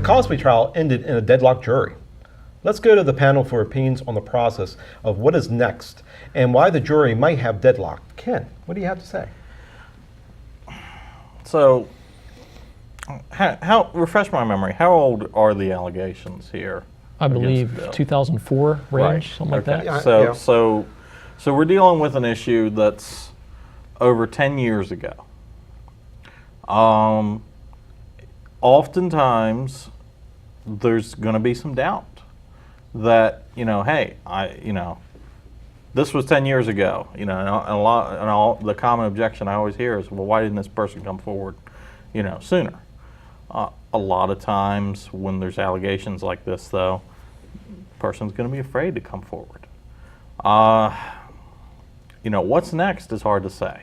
Cosby trial ended in a deadlocked jury. Let's go to the panel for opinions on the process of what is next and why the jury might have deadlocked. Ken, what do you have to say? So, how refresh my memory, how old are the allegations here? I believe 2004 range, Right. something like that. Yeah. So we're dealing with an issue that's over 10 years ago. Oftentimes, there's going to be some doubt that, hey, this was 10 years ago, and the common objection I always hear is, well, why didn't this person come forward, sooner? A lot of times when there's allegations like this, though, the person's going to be afraid to come forward. What's next is hard to say.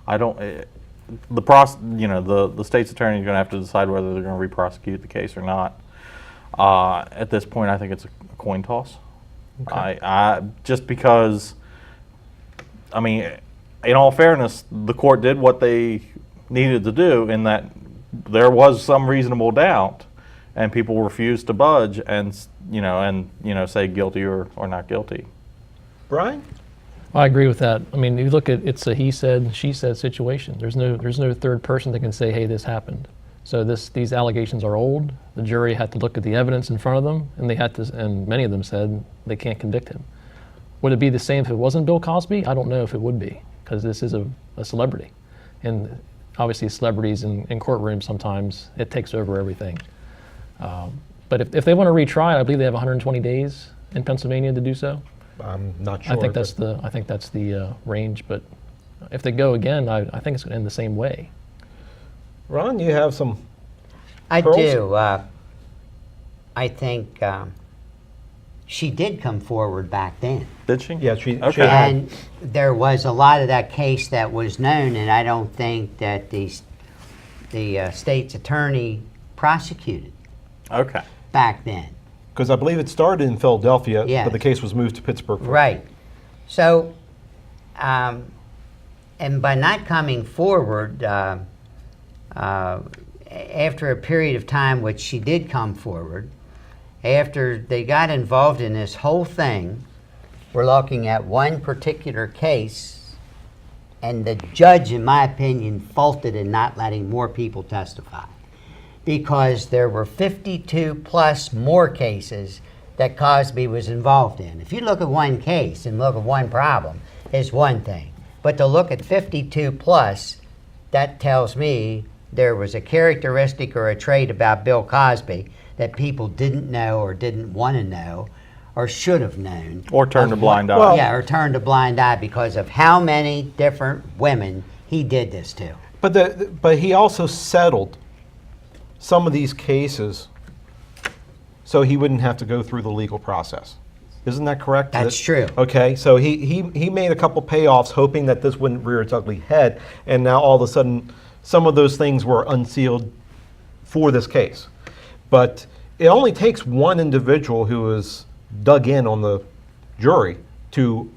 The state's attorney is going to have to decide whether they're going to re-prosecute the case or not. At this point, I think it's a coin toss. Okay. Just because, in all fairness, the court did what they needed to do in that there was some reasonable doubt, and people refused to budge and say guilty or not guilty. Brian? I agree with that. You look at it's a he said, she said situation. There's no third person that can say, hey, this happened. So these allegations are old. The jury had to look at the evidence in front of them, and and many of them said they can't convict him. Would it be the same if it wasn't Bill Cosby? I don't know if it would be, because this is a celebrity. And obviously celebrities in courtrooms sometimes, it takes over everything. But if they want to retry, I believe they have 120 days in Pennsylvania to do so. I'm not sure. I think that's the range, but if they go again, I think it's going to end the same way. Ron, you have some I pearls? do. I think she did come forward back then. Did she? Yeah, she Okay. had. And there was a lot of that case that was known, and I don't think that the state's attorney prosecuted Okay. back then. Because I believe it started in Philadelphia, Yes. but the case was moved to Pittsburgh. Right. So, and by not coming forward, after a period of time, which she did come forward, after they got involved in this whole thing, we're looking at one particular case, and the judge, in my opinion, faulted in not letting more people testify, because there were 52 plus more cases that Cosby was involved in. If you look at one case and look at one problem, is one thing. But to look at 52 plus, that tells me there was a characteristic or a trait about Bill Cosby that people didn't know or didn't want to know or should have known. Or turned a blind eye. Well- Yeah, or turned a blind eye because of how many different women he did this to. But he also settled some of these cases so he wouldn't have to go through the legal process. Isn't that correct? That's true. Okay, so he made a couple payoffs hoping that this wouldn't rear its ugly head, and now all of a sudden some of those things were unsealed for this case. But it only takes one individual who is dug in on the jury to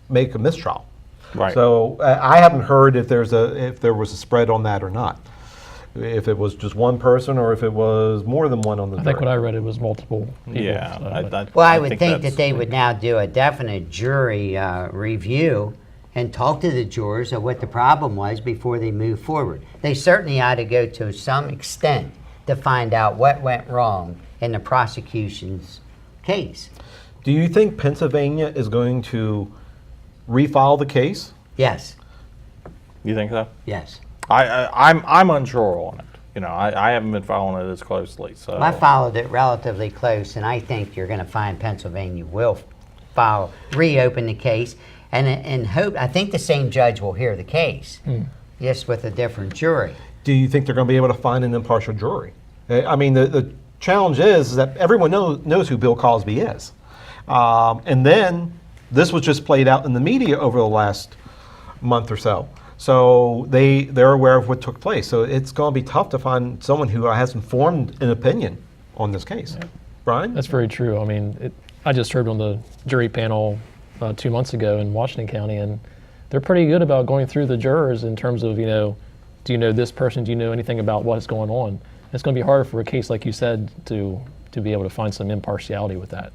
make a mistrial. Right. So I haven't heard if there was a spread on that or not. If it was just one person or if it was more than one on the I jury. think what I read, it was multiple people. Yeah. so, but- Well, I would think that's- that they would now do a definite jury review and talk to the jurors of what the problem was before they move forward. They certainly ought to go to some extent to find out what went wrong in the prosecution's case. Do you think Pennsylvania is going to refile the case? Yes, You think so? yes. I'm unsure on it. I haven't been following it as closely. So I followed it relatively close, and I think you're going to find Pennsylvania will reopen the case, and hope. I think the same judge will hear the case, just with a different jury. Do you think they're going to be able to find an impartial jury? I mean, the challenge is that everyone knows who Bill Cosby is. And then this was just played out in the media over the last month or so. So they're aware of what took place. So it's going to be tough to find someone who has informed an opinion on this case. Yeah. Brian? That's very true. I just served on the jury panel 2 months ago in Washington County, and they're pretty good about going through the jurors in terms of, do you know this person? Do you know anything about what's going on? It's going to be harder for a case like you said to be able to find some impartiality with that.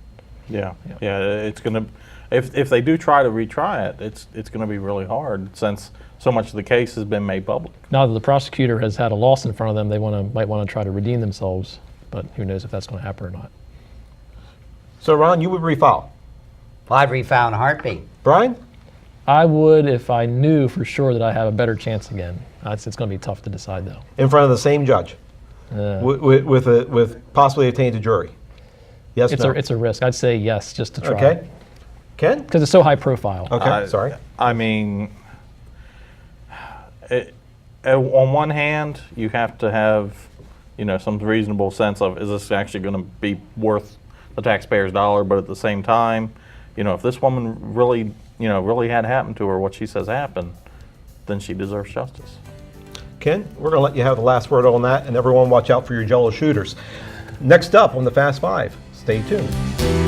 Yeah. It's gonna, if they do try to retry it, it's gonna be really hard since so much of the case has been made public. Now that the prosecutor has had a loss in front of them, they might want to try to redeem themselves, but who knows if that's going to happen or not. So Ron, you would refile. Well, I'd refile in a heartbeat. Brian? I would if I knew for sure that I have a better chance again. It's going to be tough to decide though. In front of the same judge? With possibly a tainted jury? Yes, It's no? it's a risk. I'd say yes, just to try. Okay. Ken? Because it's so high profile. Okay, sorry. I mean, on one hand, you have to have, some reasonable sense of, is this actually going to be worth the taxpayer's dollar? But at the same time, if this woman really had happened to her, what she says happened, then she deserves justice. Ken, we're going to let you have the last word on that, and everyone watch out for your Jello shooters. Next up on the Fast Five, stay tuned.